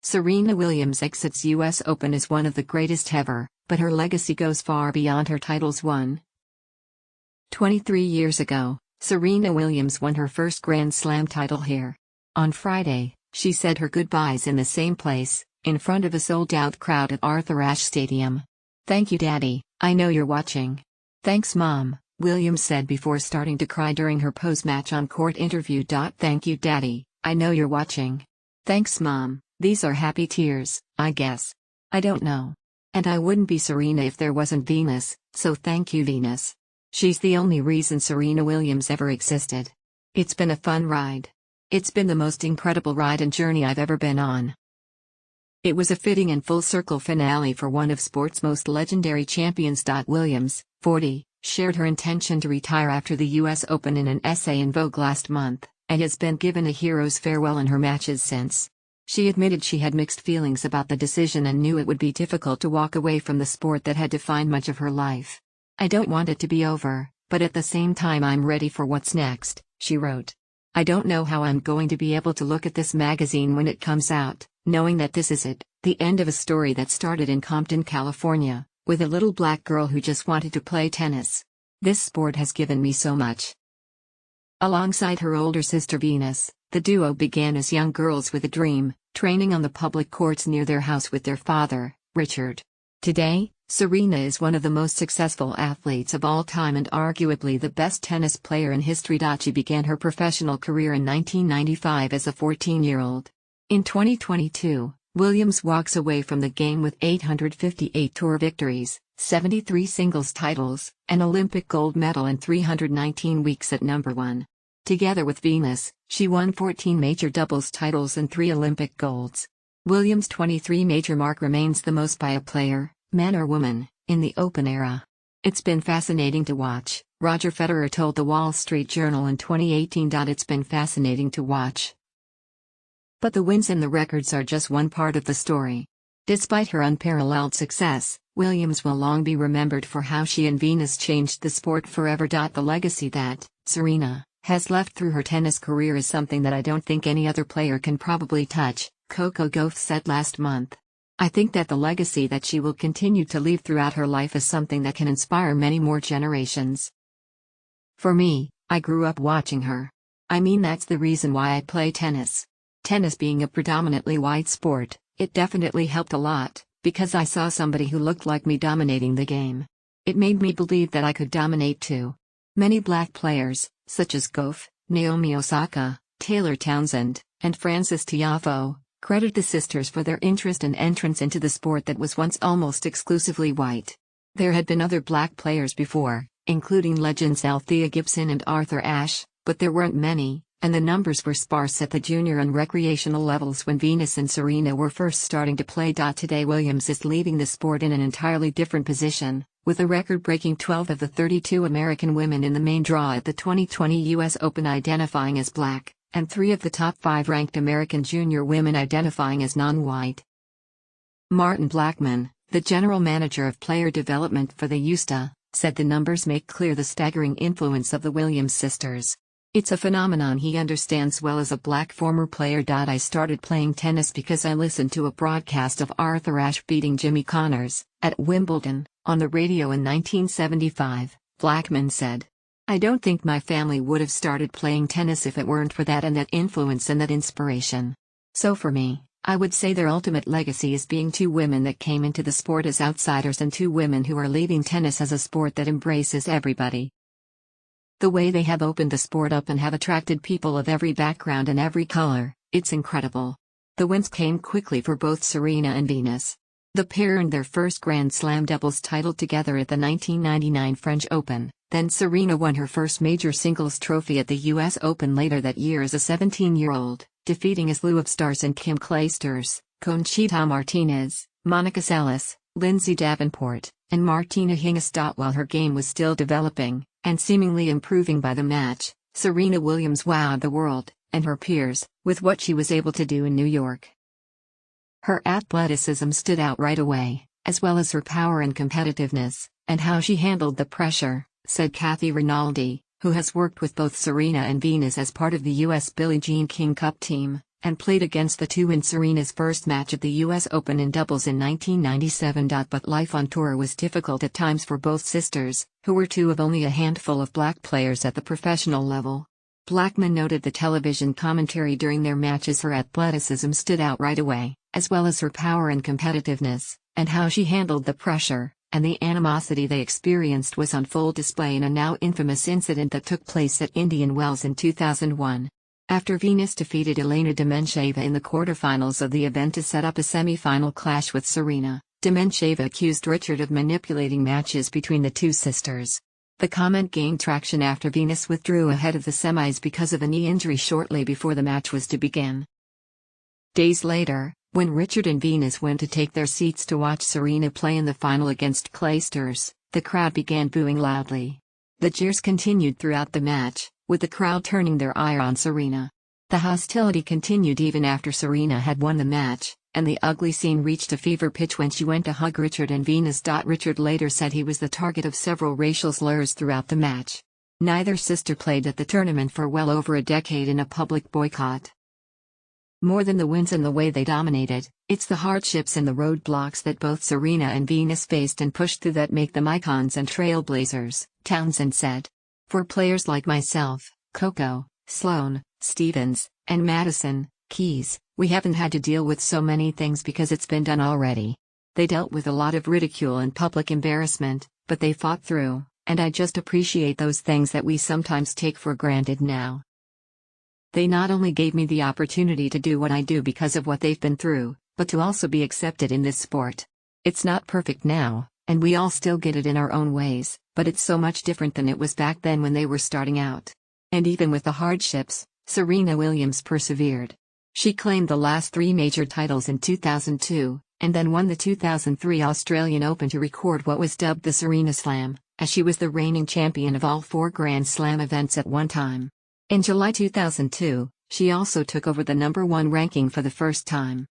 Serena Williams exits US Open as one of the greatest ever, but her legacy goes far beyond her titles won. 23 years ago, Serena Williams won her first Grand Slam title here. On Friday, she said her goodbyes in the same place, in front of a sold-out crowd at Arthur Ashe Stadium. "Thank you, Daddy, I know you're watching." "Thanks, Mom," Williams said before starting to cry during her post-match on-court interview. "Thank you, Daddy, I know you're watching." "Thanks, Mom, these are happy tears, I guess. I don't know. And I wouldn't be Serena if there wasn't Venus, so thank you, Venus. She's the only reason Serena Williams ever existed. It's been a fun ride. It's been the most incredible ride and journey I've ever been on." It was a fitting and full-circle finale for one of sport's most legendary champions. Williams, 40, shared her intention to retire after the US Open in an essay in Vogue last month, and has been given a hero's farewell in her matches since. She admitted she had mixed feelings about the decision and knew it would be difficult to walk away from the sport that had defined much of her life. "I don't want it to be over, but at the same time I'm ready for what's next," she wrote. "I don't know how I'm going to be able to look at this magazine when it comes out, knowing that this is it, the end of a story that started in Compton, California, with a little black girl who just wanted to play tennis. This sport has given me so much." Alongside her older sister Venus, the duo began as young girls with a dream, training on the public courts near their house with their father, Richard. Today, Serena is one of the most successful athletes of all time and arguably the best tennis player in history. She began her professional career in 1995 as a 14-year-old. In 2022, Williams walks away from the game with 858 tour victories, 73 singles titles, an Olympic gold medal and 319 weeks at number 1. Together with Venus, she won 14 major doubles titles and 3 Olympic golds. Williams' 23 major mark remains the most by a player, man or woman, in the Open era. "It's been fascinating to watch," Roger Federer told the Wall Street Journal in 2018. "It's been fascinating to watch. But the wins and the records are just one part of the story." Despite her unparalleled success, Williams will long be remembered for how she and Venus changed the sport forever. The legacy that Serena has left through her tennis career is something that I don't think any other player can probably touch, Coco Gauff said last month. "I think that the legacy that she will continue to leave throughout her life is something that can inspire many more generations. For me, I grew up watching her. I mean, that's the reason why I play tennis. Tennis being a predominantly white sport, it definitely helped a lot, because I saw somebody who looked like me dominating the game. It made me believe that I could dominate too." Many black players, such as Gauff, Naomi Osaka, Taylor Townsend, and Frances Tiafoe, credit the sisters for their interest and entrance into the sport that was once almost exclusively white. There had been other black players before, including legends Althea Gibson and Arthur Ashe, but there weren't many, and the numbers were sparse at the junior and recreational levels when Venus and Serena were first starting to play. Today Williams is leaving the sport in an entirely different position, with a record-breaking 12 of the 32 American women in the main draw at the 2020 US Open identifying as black, and 3 of the top 5 ranked American junior women identifying as non-white. Martin Blackman, the general manager of player development for the USTA, said the numbers make clear the staggering influence of the Williams sisters. "It's a phenomenon he understands well as a black former player. I started playing tennis because I listened to a broadcast of Arthur Ashe beating Jimmy Connors at Wimbledon on the radio in 1975, Blackman said. "I don't think my family would have started playing tennis if it weren't for that and that influence and that inspiration. So for me, I would say their ultimate legacy is being 2 women that came into the sport as outsiders and 2 women who are leaving tennis as a sport that embraces everybody. The way they have opened the sport up and have attracted people of every background and every color, it's incredible." The wins came quickly for both Serena and Venus. The pair earned their first Grand Slam doubles title together at the 1999 French Open, then Serena won her first major singles trophy at the US Open later that year as a 17-year-old, defeating a slew of stars in Kim Clijsters, Conchita Martinez, Monica Seles, Lindsay Davenport, and Martina Hingis. While her game was still developing, and seemingly improving by the match, Serena Williams wowed the world, and her peers, with what she was able to do in New York. Her athleticism stood out right away, as well as her power and competitiveness, and how she handled the pressure, said Kathy Rinaldi, who has worked with both Serena and Venus as part of the U.S. Billie Jean King Cup team. and played against the two in Serena's first match at the US Open in doubles in 1997. But life on tour was difficult at times for both sisters, who were two of only a handful of black players at the professional level. Blackman noted the television commentary during their matches: her athleticism stood out right away, as well as her power and competitiveness, and how she handled the pressure, and the animosity they experienced was on full display in a now infamous incident that took place at Indian Wells in 2001. After Venus defeated Elena Demencheva in the quarterfinals of the event to set up a semi-final clash with Serena, Demencheva accused Richard of manipulating matches between the two sisters. The comment gained traction after Venus withdrew ahead of the semis because of a knee injury shortly before the match was to begin. Days later, when Richard and Venus went to take their seats to watch Serena play in the final against Clijsters, the crowd began booing loudly. The jeers continued throughout the match, with the crowd turning their ire on Serena. The hostility continued even after Serena had won the match, and the ugly scene reached a fever pitch when she went to hug Richard and Venus. Richard later said he was the target of several racial slurs throughout the match. Neither sister played at the tournament for well over a decade in a public boycott. More than the wins and the way they dominated, it's the hardships and the roadblocks that both Serena and Venus faced and pushed through that make them icons and trailblazers, Townsend said. For players like myself, Coco, Sloane, Stevens, and Madison Keys, we haven't had to deal with so many things because it's been done already. They dealt with a lot of ridicule and public embarrassment, but they fought through, and I just appreciate those things that we sometimes take for granted now. They not only gave me the opportunity to do what I do because of what they've been through, but to also be accepted in this sport. It's not perfect now, and we all still get it in our own ways, but it's so much different than it was back then when they were starting out. And even with the hardships, Serena Williams persevered. She claimed the last 3 major titles in 2002, and then won the 2003 Australian Open to record what was dubbed the Serena Slam, as she was the reigning champion of all 4 Grand Slam events at one time. In July 2002, she also took over the #1 ranking for the first time.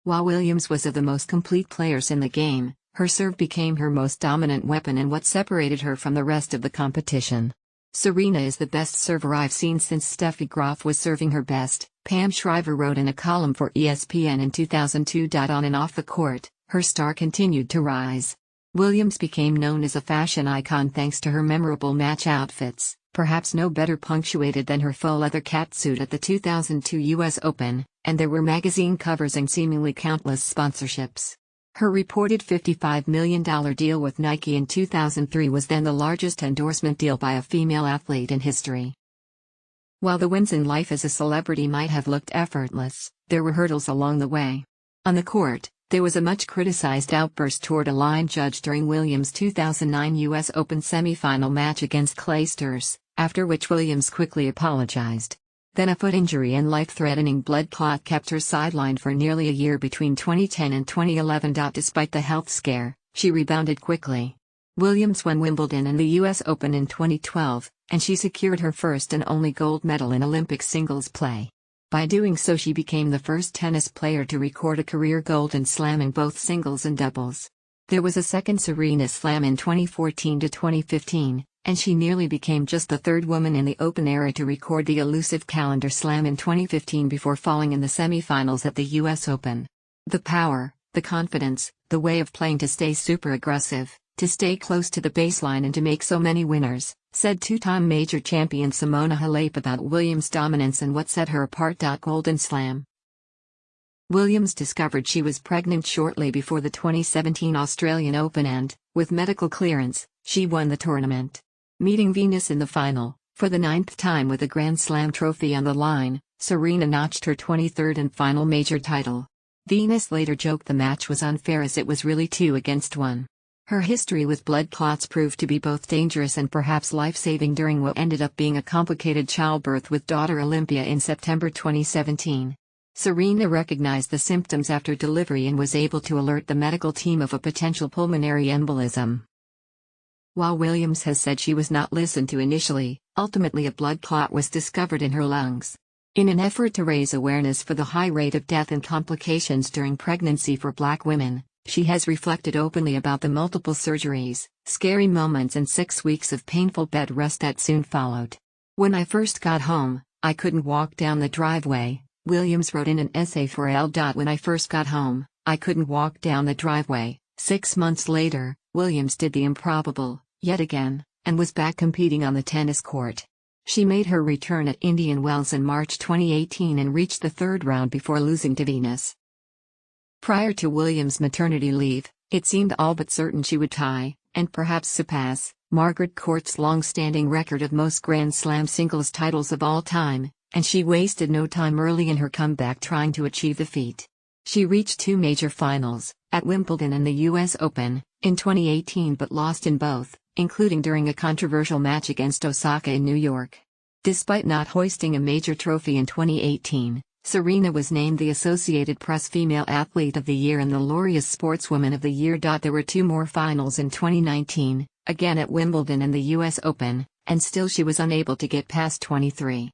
While Williams was of the most complete players in the game, her serve became her most dominant weapon and what separated her from the rest of the competition. Serena is the best server I've seen since Steffi Graf was serving her best, Pam Shriver wrote in a column for ESPN in 2002. On and off the court, her star continued to rise. Williams became known as a fashion icon thanks to her memorable match outfits, perhaps no better punctuated than her faux leather catsuit at the 2002 US Open, and there were magazine covers and seemingly countless sponsorships. Her reported $55 million deal with Nike in 2003 was then the largest endorsement deal by a female athlete in history. While the wins in life as a celebrity might have looked effortless, there were hurdles along the way. On the court, there was a much criticized outburst toward a line judge during Williams' 2009 US Open semifinal match against Clijsters, after which Williams quickly apologized. Then a foot injury and life-threatening blood clot kept her sidelined for nearly a year between 2010 and 2011. Despite the health scare, she rebounded quickly. Williams won Wimbledon and the US Open in 2012, and she secured her first and only gold medal in Olympic singles play. By doing so, she became the first tennis player to record a career Golden Slam in both singles and doubles. There was a second Serena Slam in 2014 to 2015, and she nearly became just the third woman in the Open era to record the elusive Calendar Slam in 2015 before falling in the semifinals at the US Open. The power, the confidence, the way of playing to stay super aggressive, to stay close to the baseline and to make so many winners, said two-time major champion Simona Halep about Williams' dominance and what set her apart. Golden Slam. Williams discovered she was pregnant shortly before the 2017 Australian Open and, with medical clearance, she won the tournament. Meeting Venus in the final, for the 9th time with a Grand Slam trophy on the line, Serena notched her 23rd and final major title. Venus later joked the match was unfair as it was really 2 against 1. Her history with blood clots proved to be both dangerous and perhaps life-saving during what ended up being a complicated childbirth with daughter Olympia in September 2017. Serena recognized the symptoms after delivery and was able to alert the medical team of a potential pulmonary embolism. While Williams has said she was not listened to initially, ultimately a blood clot was discovered in her lungs. In an effort to raise awareness for the high rate of death and complications during pregnancy for Black women, she has reflected openly about the multiple surgeries, scary moments and 6 weeks of painful bed rest that soon followed. "When I first got home, I couldn't walk down the driveway," Williams wrote in an essay for Elle. When I first got home, I couldn't walk down the driveway. 6 months later, Williams did the improbable, yet again, and was back competing on the tennis court. She made her return at Indian Wells in March 2018 and reached the third round before losing to Venus. Prior to Williams' maternity leave, it seemed all but certain she would tie, and perhaps surpass, Margaret Court's long-standing record of most Grand Slam singles titles of all time, and she wasted no time early in her comeback trying to achieve the feat. She reached 2 major finals, at Wimbledon and the US Open, in 2018 but lost in both, including during a controversial match against Osaka in New York. Despite not hoisting a major trophy in 2018, Serena was named the Associated Press Female Athlete of the Year and the Laureus Sportswoman of the Year. There were 2 more finals in 2019, again at Wimbledon and the US Open, and still she was unable to get past 23.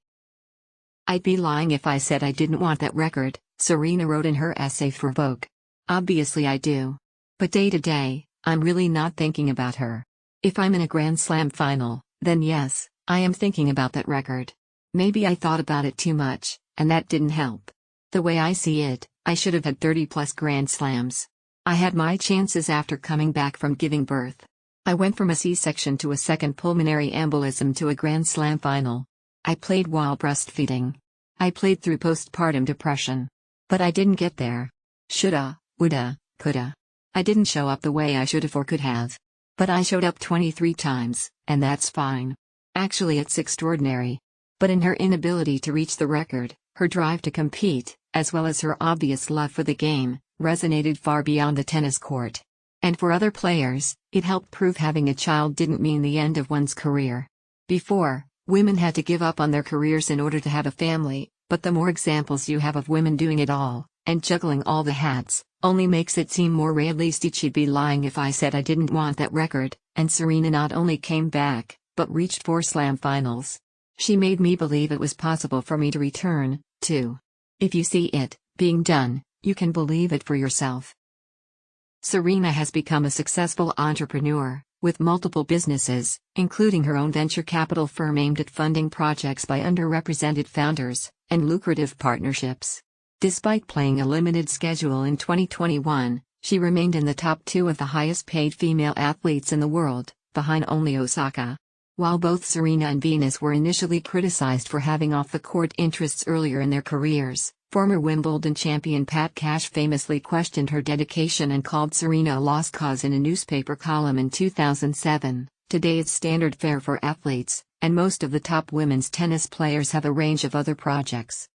"I'd be lying if I said I didn't want that record," Serena wrote in her essay for Vogue. "Obviously I do. But day to day, I'm really not thinking about her. If I'm in a Grand Slam final, then yes, I am thinking about that record. Maybe I thought about it too much, and that didn't help. The way I see it, I should have had 30+ Grand Slams. I had my chances after coming back from giving birth. I went from a C-section to a second pulmonary embolism to a Grand Slam final. I played while breastfeeding. I played through postpartum depression. But I didn't get there. Shoulda, woulda, coulda. I didn't show up the way I should have or could have. But I showed up 23 times, and that's fine. Actually, it's extraordinary." But in her inability to reach the record, her drive to compete, as well as her obvious love for the game, resonated far beyond the tennis court. And for other players, it helped prove having a child didn't mean the end of one's career. Before, women had to give up on their careers in order to have a family, but the more examples you have of women doing it all, and juggling all the hats, only makes it seem more realistic. "She'd be lying if I said I didn't want that record," and Serena not only came back, but reached 4 Slam finals. "She made me believe it was possible for me to return, too. If you see it being done, you can believe it for yourself." Serena has become a successful entrepreneur, with multiple businesses, including her own venture capital firm aimed at funding projects by underrepresented founders, and lucrative partnerships. Despite playing a limited schedule in 2021, she remained in the top 2 of the highest-paid female athletes in the world, behind only Osaka. While both Serena and Venus were initially criticized for having off-the-court interests earlier in their careers, former Wimbledon champion Pat Cash famously questioned her dedication and called Serena a lost cause in a newspaper column in 2007. Today it's standard fare for athletes, and most of the top women's tennis players have a range of other projects.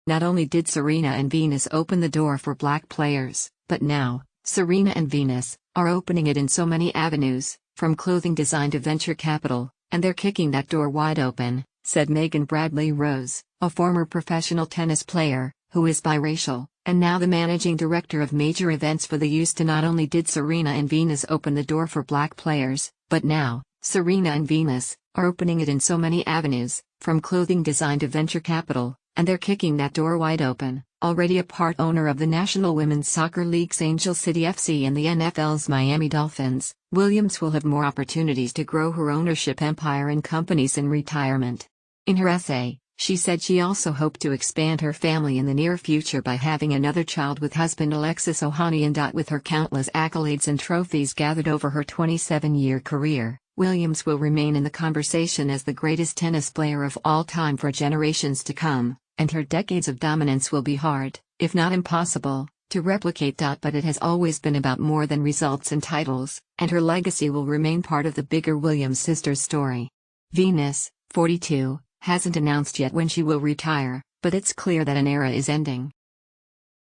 Not only did Serena and Venus open the door for Black players, but now, Serena and Venus are opening it in so many avenues, from clothing design to venture capital, and they're kicking that door wide open, said Megan Bradley Rose, a former professional tennis player, who is biracial, and now the managing director of major events for the U.S. Not only did Serena and Venus open the door for Black players, but now, Serena and Venus are opening it in so many avenues, from clothing design to venture capital, and they're kicking that door wide open. Already a part owner of the National Women's Soccer League's Angel City FC and the NFL's Miami Dolphins, Williams will have more opportunities to grow her ownership empire in companies in retirement. In her essay, she said she also hoped to expand her family in the near future by having another child with husband Alexis Ohanian. With her countless accolades and trophies gathered over her 27-year career, Williams will remain in the conversation as the greatest tennis player of all time for generations to come, and her decades of dominance will be hard, if not impossible, to replicate. But it has always been about more than results and titles, and her legacy will remain part of the bigger Williams sisters story. Venus, 42, hasn't announced yet when she will retire, but it's clear that an era is ending.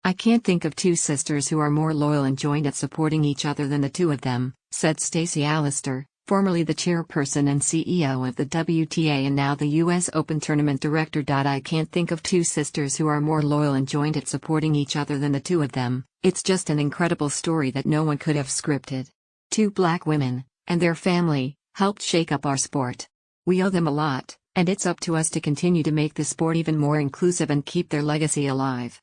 "I can't think of 2 sisters who are more loyal and joined at supporting each other than the 2 of them," said Stacey Alister, formerly the chairperson and CEO of the WTA and now the US Open Tournament director. "I can't think of 2 sisters who are more loyal and joined at supporting each other than the 2 of them. It's just an incredible story that no one could have scripted. 2 Black women, and their family, helped shake up our sport. We owe them a lot, and it's up to us to continue to make the sport even more inclusive and keep their legacy alive."